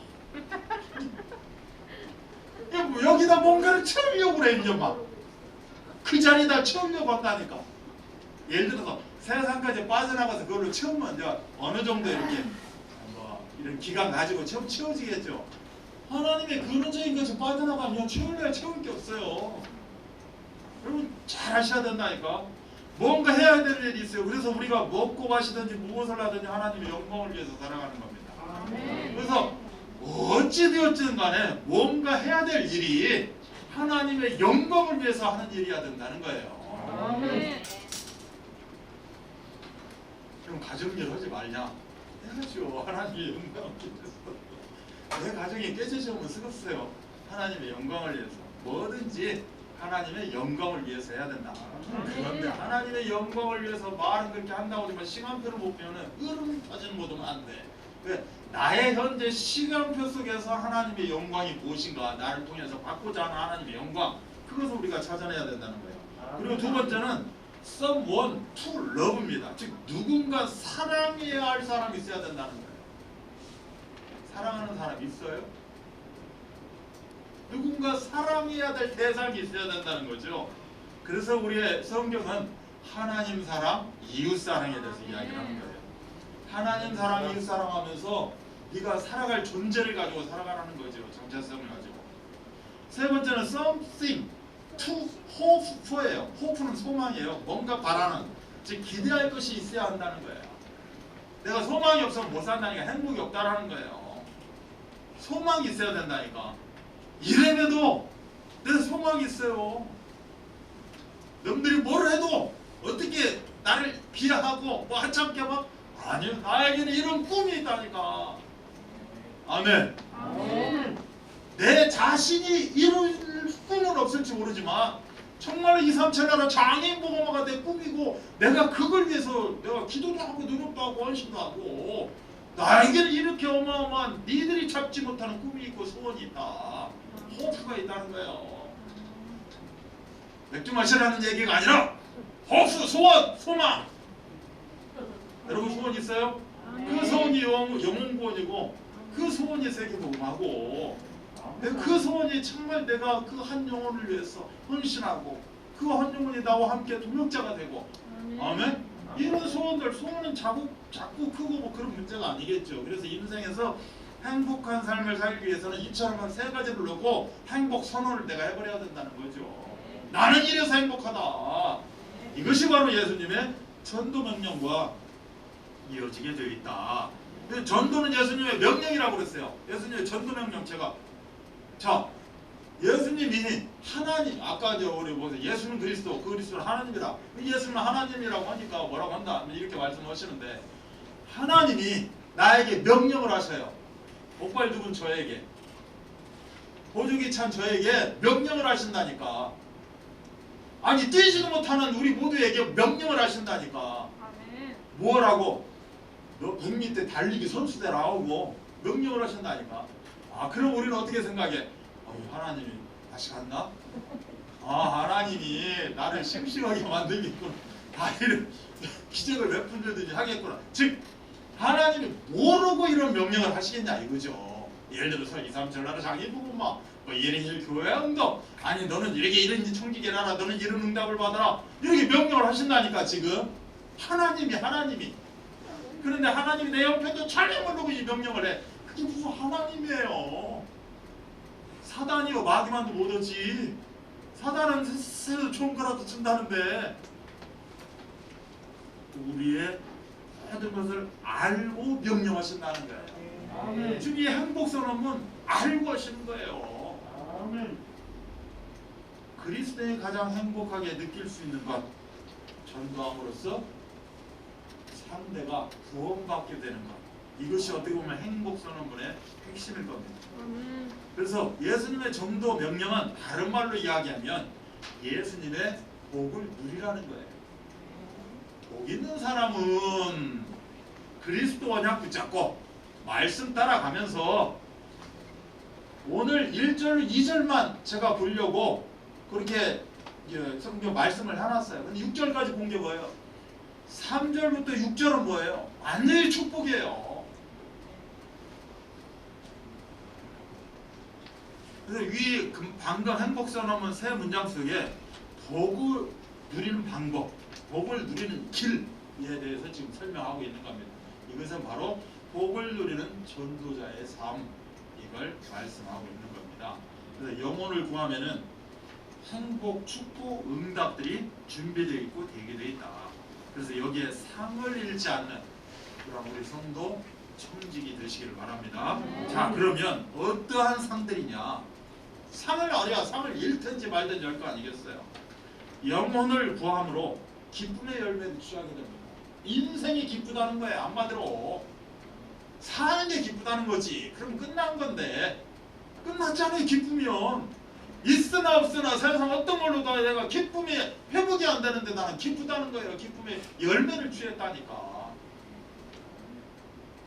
여기다 뭔가를 채우려고 그래. 이제 막 그 자리에다 채우려고 한다니까. 예를 들어서 세상까지 빠져나가서 그걸로 채우면 이제 어느 정도 이렇게 이런 기간 가지고 채워지겠죠. 하나님의 근원적인 것이 빠져나가면 채울 게 없어요. 여러분 잘 하셔야 된다니까. 뭔가 해야 될 일이 있어요. 그래서 우리가 먹고 마시든지 무엇을 하든지 하나님의 영광을 위해서 살아가는 겁니다. 그래서 어찌 되었든 간에 뭔가 해야 될 일이 하나님의 영광을 위해서 하는 일이어야 된다는 거예요. 그럼 가정일 하지 말냐? 해야죠. 하나님의 영광을 위해서. 내 가정이 깨져지면 쓰겠어요. 하나님의 영광을 위해서. 뭐든지 하나님의 영광을 위해서 해야 된다. 그런데 하나님의 영광을 위해서 말은 그렇게 한다고 하지만 시간표를 못 배우면 흐름 타지는 것도 안 돼. 왜? 나의 현재 시간표 속에서 하나님의 영광이 무엇인가, 나를 통해서 받고자 하는 하나님의 영광, 그것을 우리가 찾아내야 된다는 거예요. 그리고 두 번째는 someone to love입니다. 즉 누군가 사랑해야 할 사람이 있어야 된다는 거예요. 사랑하는 사람 있어요? 누군가 사랑해야 될 대상이 있어야 된다는 거죠. 그래서 우리의 성경은 하나님 사랑, 이웃 사랑에 대해서 이야기를 하는 거예요. 하나님 사랑, 이웃 사랑하면서 네가 살아갈 존재를 가지고 살아가라는 거죠. 정체성을 가지고. 세 번째는 something to hope for예요. hope는 소망이에요. 뭔가 바라는, 즉 기대할 것이 있어야 한다는 거예요. 내가 소망이 없으면 못 산다니까. 행복이 없다라는 거예요. 소망이 있어야 된다니까. 이래봬도 내 소망이 있어요. 남들이 뭘 해도 어떻게 나를 비하하고 뭐 하찮게 막, 아니요, 나에게는 이런 꿈이 있다니까. 아멘. 내 자신이 이룰 꿈은 없을지 모르지만 정말 2, 3천 나라 장애인 보호마가 내 꿈이고 내가 그걸 위해서 내가 기도도 하고 노력도 하고 헌신도 하고 나에게는 이렇게 어마어마한 니들이 잡지 못하는 꿈이 있고 소원이 있다. 호프가 있다는 거예요. 맥주 마시라는 얘기가 아니라 호프, 소원, 소망. 여러분 소원 있어요? 그 소원이 영혼 구원이고 그 소원이 세계복음하고 그 소원이 정말 내가 그 한 영혼을 위해서 헌신하고 그 한 영혼이 나와 함께 동역자가 되고, 아멘? 이런 소원은 자꾸 크고 뭐 그런 문제가 아니겠죠. 그래서 인생에서 행복한 삶을 살기 위해서는 이처럼 한 세 가지를 놓고 행복 선언을 내가 해버려야 된다는 거죠. 나는 이래서 행복하다. 이것이 바로 예수님의 전도 명령과 이어지게 되어 있다. 전도는 예수님의 명령이라고 그랬어요. 예수님의 전도 명령. 자, 예수님이 하나님, 아까 우리 보세요. 예수는 그리스도, 그 그리스도는 하나님이다. 예수는 하나님이라고 하니까 뭐라고 한다 이렇게 말씀하시는데, 하나님이 나에게 명령을 하셔요. 복발 죽은 저에게, 보죽이 찬 저에게 명령을 하신다니까. 아니 뛰지도 못하는 우리 모두에게 명령을 하신다니까. 뭐라고? 너 100m 달리기 선수 되라고 명령을 하신다니까. 아, 그럼 우리는 어떻게 생각해? 하나님이 다시 갔나? 하나님이 나를 심심하게 만들겠구나. 이런 기적을 베풀더니 하겠구나. 즉 하나님이 모르고 이런 명령을 하시겠냐 이거죠. 예를 들어서 2, 3 전라도 장인 부부마 이런 일 교회 응답, 아니 너는 이렇게 이런 청지기를 하라, 너는 이런 응답을 받아라, 이렇게 명령을 하신다니까. 지금 하나님이 그런데 하나님이 내 옆에도 잘 모르고 이 명령을 해. 그게 무슨 하나님이에요. 사단이요 마귀만도 못하지. 사단은 새도 좋은 거라도 준다는데, 우리의 모든 것을 알고 명령하신다는 거예요. 주님의 행복선언은 알고 하시는 거예요. 그리스도인이 가장 행복하게 느낄 수 있는 것, 전도함으로써 상대가 구원받게 되는 것, 이것이 어떻게 보면 행복선언문의 핵심일 겁니다. 그래서 예수님의 전도 명령은 다른 말로 이야기하면 예수님의 복을 누리라는 거예요. 복 있는 사람은 그리스도 언약 붙잡고 말씀 따라가면서, 오늘 1절 2절만 제가 보려고 그렇게 성경 말씀을 해놨어요. 근데 6절까지 본 게 뭐예요? 3절부터 6절은 뭐예요? 완전히 축복이에요. 그래서 방금 행복선언문 세 문장 속에 복을 누리는 방법, 복을 누리는 길에 대해서 지금 설명하고 있는 겁니다. 이것은 바로 복을 누리는 전도자의 삶, 이걸 말씀하고 있는 겁니다. 그래서 영혼을 구하면은 행복, 축복, 응답들이 준비되어 있고 되게 되어 있다. 그래서 여기에 상을 잃지 않는 그런 우리 성도 청직이 되시기를 바랍니다. 자, 그러면 어떠한 상들이냐? 상을 잃든지 말든지 할 거 아니겠어요? 영혼을 구함으로 기쁨의 열매를 취하게 됩니다. 인생이 기쁘다는 거예요. 한마디로 사는 게 기쁘다는 거지. 그럼 끝난 건데, 끝났잖아요. 기쁘면 있으나 없으나 세상 어떤 걸로도 내가 기쁨이 회복이 안 되는데 나는 기쁘다는 거예요. 기쁨의 열매를 취했다니까.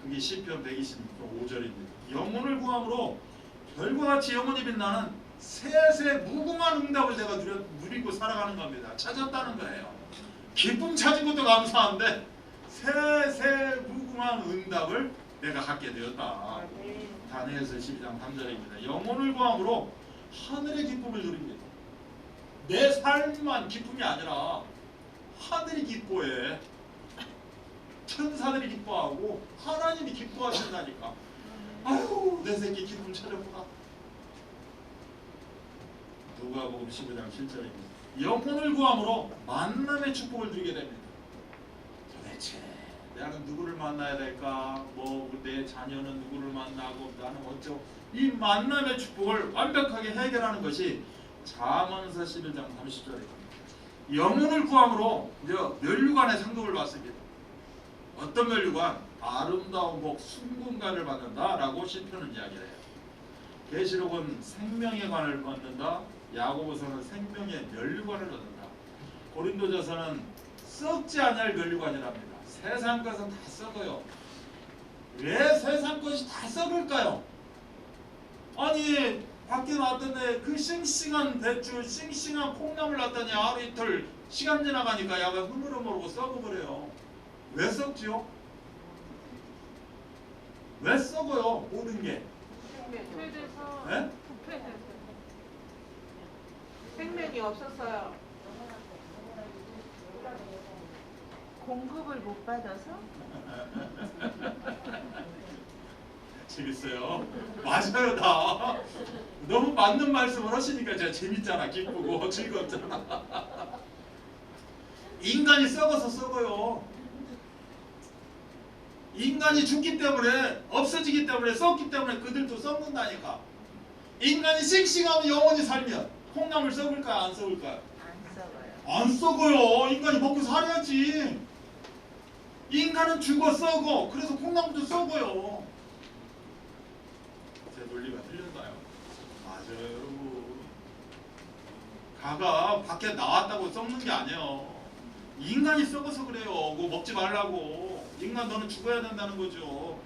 그게 시편 126편 5절입니다. 영혼을 구함으로 별과 같이 영혼이 빛나는 세세 무궁한 응답을 내가 누리고 살아가는 겁니다. 찾았다는 거예요. 기쁨 찾은 것도 감사한데 세세 무궁한 응답을 내가 갖게 되었다. 다니엘서 12장 3절입니다. 영혼을 구함으로 하늘의 기쁨을 누립니다. 내 삶만 기쁨이 아니라 하늘이 기뻐해. 천사들이 기뻐하고 하나님이 기뻐하신다니까. 아유, 내 새끼 기쁨 찾았구나. 누가복음 15장 7절입니다. 영혼을 구함으로 만남의 축복을 누리게 됩니다. 도대체 나는 누구를 만나야 될까? 내 자녀는 누구를 만나고 나는 어쩌고, 이 만남의 축복을 완벽하게 해결하는 것이 잠언서 11장 30절입니다. 영혼을 구함으로 면류관의 상급을 받습니다. 어떤 면류관? 아름다운 복, 순금관을 받는다라고 시편은 이야기를 해요. 계시록은 생명의 관을 얻는다. 야고보서는 생명의 면류관을 얻는다. 고린도전서는 썩지 않을 면류관이랍니다. 세상 것은 다 썩어요. 왜 세상 것이 다 썩을까요? 아니 밖에 놨더니 그 싱싱한 배추, 싱싱한 콩나물 놨더니 하루 이틀 시간 지나가니까 약간 흐물흐물하고 썩어버려요. 왜 썩지요? 왜 썩어요? 모든 게. 부패돼서. 네? 부패돼서. 생명이 없었어요. 공급을 못 받아서. 재밌어요. 맞아요 다. 너무 맞는 말씀을 하시니까 제가 재밌잖아, 기쁘고 즐겁잖아. 인간이 썩어서 썩어요. 인간이 죽기 때문에, 없어지기 때문에, 썩기 때문에 그들도 썩는다니까. 인간이 싱싱하면 영원히 살면 콩나물 썩을까요? 안 썩을까요? 안 썩어요. 안 썩어요. 인간이 먹고 살아야지. 인간은 죽어 썩어. 그래서 콩나물도 썩어요. 제 논리가 틀렸나요? 맞아요 여러분. 가가 밖에 나왔다고 썩는 게 아니에요. 인간이 썩어서 그래요. 그거 먹지 말라고. 인간 너는 죽어야 된다는 거죠.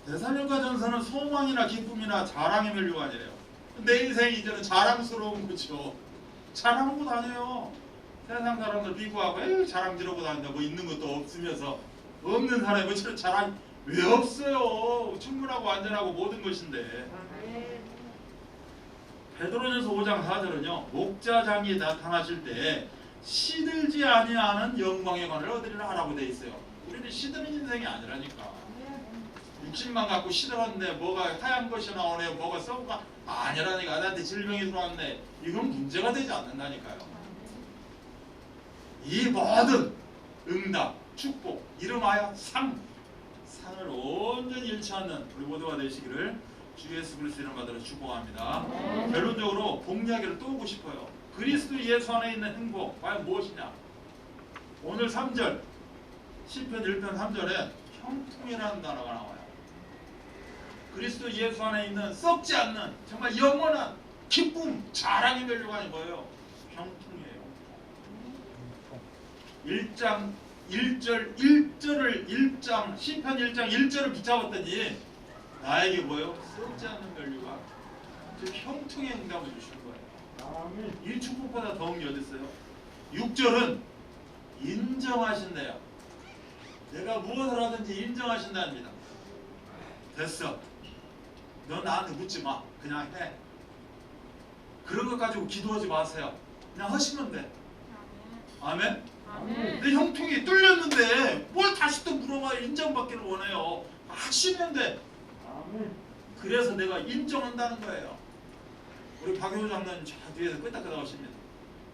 데살로니가전서는 소망이나 기쁨이나 자랑의 멸류관이래요. 내 인생이 이제는 자랑스러운 거죠. 자랑하고 다녀요. 세상 사람들 비교하고 에이 자랑지르고 다닌다. 뭐 있는 것도 없으면서. 없는 사람이 뭐처럼 자랑 왜 없어요. 충분하고 완전하고 모든 것인데. 베드로전서 5장 4절은요. 목자장이 나타나실 때 시들지 아니하는 영광의 관을 얻으리라 하라고 돼 있어요. 우리는 시드는 인생이 아니라니까. 육신만 갖고 시들었네. 뭐가 하얀 것이 나오네. 뭐가 썩어가 아니라니까. 나한테 질병이 들어왔네. 이건 문제가 되지 않는다니까요. 이 모든 응답, 축복, 이름하여 상을 온전히 잃지 않는 우리 모두가 되시기를 주 예수 그리스도 이름 받들어 축복합니다. 결론적으로 복 이야기를 또 오고 싶어요. 그리스도 예수 안에 있는 행복 과연 무엇이냐? 오늘 3절 시편 1편 3절에 형통이라는 단어가 나와요. 그리스도 예수 안에 있는 썩지 않는 정말 영원한 기쁨, 자랑의 멸류관이 뭐예요? 형통이에요. 1장 1장 시편 1장 1절을 붙잡았더니 나에게 뭐예요? 썩지 않는 멸류관, 즉 형통의 응답을 주시는 거예요. 이 축복보다 더운 게 어디 있어요? 6절은 인정하신대요. 내가 무엇을 하든지 인정하신답니다. 됐어. 너 나한테 묻지 마. 그냥 해. 그런 것 가지고 기도하지 마세요. 그냥 하시면 돼. 아멘? 내 형통이 뚫렸는데 뭘 다시 또 물어봐요. 인정받기를 원해요. 하시면 돼. 그래서 내가 인정한다는 거예요. 우리 박효 장로님 저 뒤에서 끄덕끄덕 하십니다.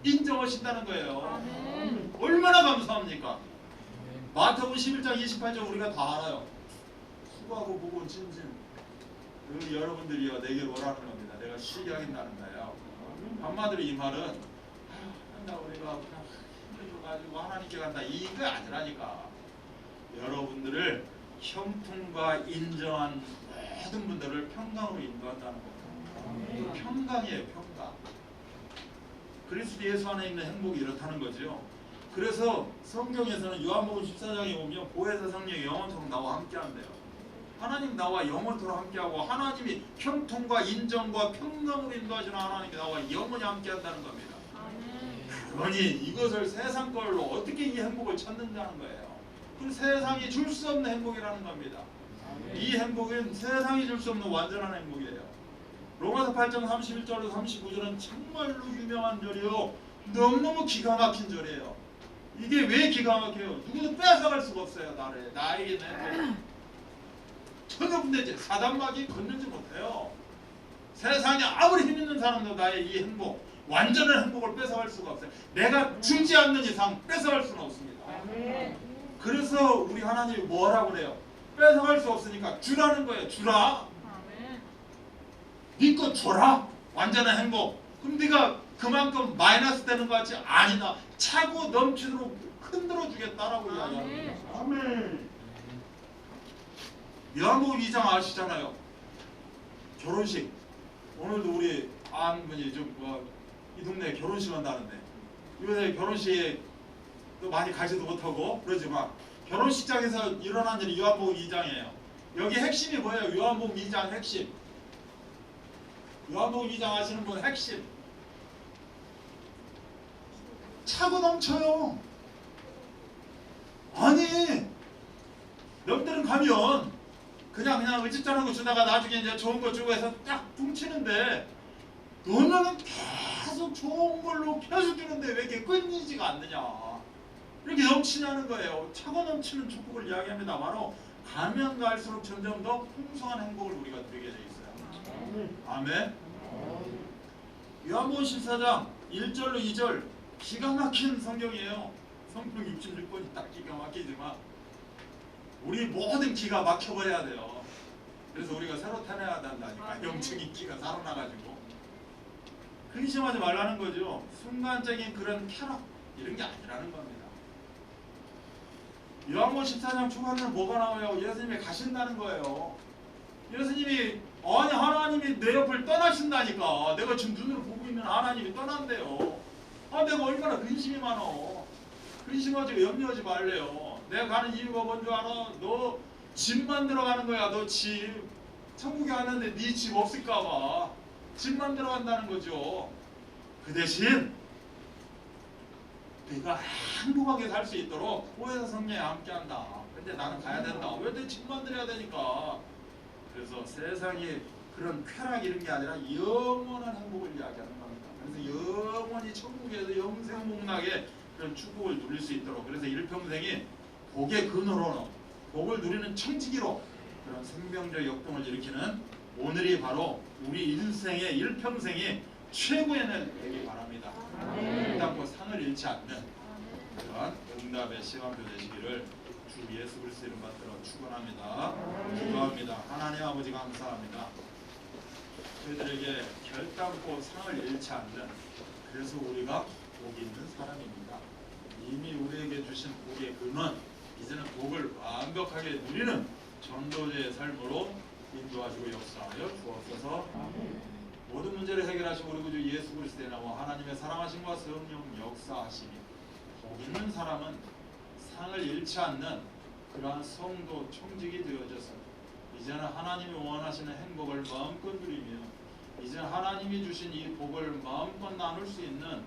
인정하신다는 거예요. 얼마나 감사합니까? 마태복음 11장 28절 우리가 다 알아요. 수고하고 무거운 짐진 그 여러분들이여 내게 오라는 겁니다. 내가 쉬게 하겠다는 거예요. 한마디로 이 말은 나 우리가 그냥 힘들어가지고 하나님께 간다 이거 아니라니까. 여러분들을 형통과 인정한 모든 분들을 평강으로 인도한다는 거예요. 평강이에요. 평강. 그리스도 예수 안에 있는 행복이 이렇다는 거죠. 그래서 성경에서는 요한복음 14장에 보면 보혜사 성령이 영원토록 나와 함께한대요. 하나님 나와 영원토록 함께하고 하나님이 형통과 인정과 평강으로 인도하시는 하나님이 나와 영원히 함께한다는 겁니다. 그러니 이것을 세상 걸로 어떻게 이 행복을 찾는다는 거예요. 그 세상이 줄 수 없는 행복이라는 겁니다. 이 행복은 세상이 줄 수 없는 완전한 행복이에요. 로마서 8장 31절로 39절은 정말로 유명한 절이요. 너무너무 기가 막힌 절이에요. 이게 왜 기가 막혀요? 누구도 뺏어갈 수가 없어요. 나에게는 전혀 문제지. 사단마귀 건들지 못해요. 세상에 아무리 힘 있는 사람도 나의 이 행복, 완전한 행복을 뺏어갈 수가 없어요. 내가 주지 않는 이상 뺏어갈 수는 없습니다. 그래서 우리 하나님이 뭐라고 그래요? 뺏어갈 수 없으니까 주라는 거예요. 주라. 네 거 줘라. 완전한 행복. 그럼 네가 그만큼 마이너스 되는 것 같지? 아니다. 차고 넘치도록 흔들어 주겠다라고 이야기합니다. 아멘. 요한복음 2장 아시잖아요. 결혼식. 오늘도 우리 아는분이 좀 이 동네에 결혼식 한다는데 요새 결혼식에 또 많이 가지도 못하고 그러지만 결혼식장에서 일어난 일이 요한복음 2장이에요. 여기 핵심이 뭐예요? 요한복음 2장 핵심. 요한복음 2장 아시는 분 핵심. 차고 넘쳐요. 아니 남들은 가면 그냥 의집전한 거 주다가 나중에 이제 좋은 거 주고 해서 딱 퉁치는데 너는 계속 좋은 걸로 계속 주는데 왜 이렇게 끊이지가 않느냐. 이렇게 넘치냐는 거예요. 차고 넘치는 축복을 이야기합니다. 바로 가면 갈수록 점점 더 풍성한 행복을 우리가 누리게 돼 있어요. 아멘. 요한복음 14장 1절로 2절 기가 막힌 성경이에요. 성경 66권이 딱 기가 막히지만 우리 모든 기가 막혀버려야 돼요. 그래서 우리가 새로 태어나야 된다니까. 영적인 기가 살아나가지고 근심하지 말라는 거죠. 순간적인 그런 쾌락 이런 게 아니라는 겁니다. 요한복음 14장 초반에는 뭐가 나와요? 예수님이 가신다는 거예요. 예수님이 아니 하나님이 내 옆을 떠나신다니까. 내가 지금 눈으로 보고 있는 하나님이 떠난대요. 아 내가 얼마나 근심이 많어. 근심하지 염려하지 말래요. 내가 가는 이유가 뭔 줄 알아? 너 집 만들어 가는 거야. 너 집. 천국에 왔는데 네 집 없을까 봐. 집 만들어 간다는 거죠. 그 대신 네가 행복하게 살 수 있도록 보혜사 성령이 함께한다. 근데 나는 가야 된다. 왜 내 집 만들어야 되니까. 그래서 세상이 그런 쾌락 이런 게 아니라 영원한 행복을 이야기하는 겁니다. 그래서 영원히 천국에서 영생복락의 그런 축복을 누릴 수 있도록 그래서 일평생이 복의 근원으로 복을 누리는 청지기로 그런 생명적 역동을 일으키는 오늘이 바로 우리 인생의 일평생이 최고의 날 되기 바랍니다. 결단코 상을 잃지 않는 그런 응답의 시간표 되시기를 주 예수 그리스도 이름 받들어 축원합니다. 기도합니다. 하나님 아버지 감사합니다. 저희들에게 결단코 상을 잃지 않는 그래서 우리가 복이 있는 사람입니다. 이미 우리에게 주신 복의 근원 이제는 복을 완벽하게 누리는 전도자의 삶으로 인도하시고 역사하여 주옵소서. 모든 문제를 해결하시고 우리 구주 예수 그리스도의 나와 하나님의 사랑하심과 성령 역사하시니 복 있는 사람은 상을 잃지 않는 그러한 성도 청직이 되어져서 이제는 하나님이 원하시는 행복을 마음껏 누리며 이제 하나님이 주신 이 복을 마음껏 나눌 수 있는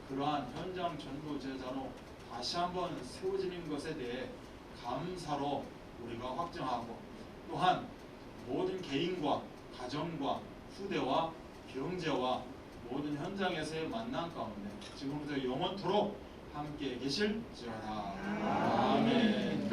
그러한 현장 전도 제자로 다시 한번 세워지는 것에 대해 감사로 우리가 확정하고 또한 모든 개인과 가정과 후대와 경제와 모든 현장에서의 만남 가운데 지금부터 영원토록 함께 계실지어다. 아멘.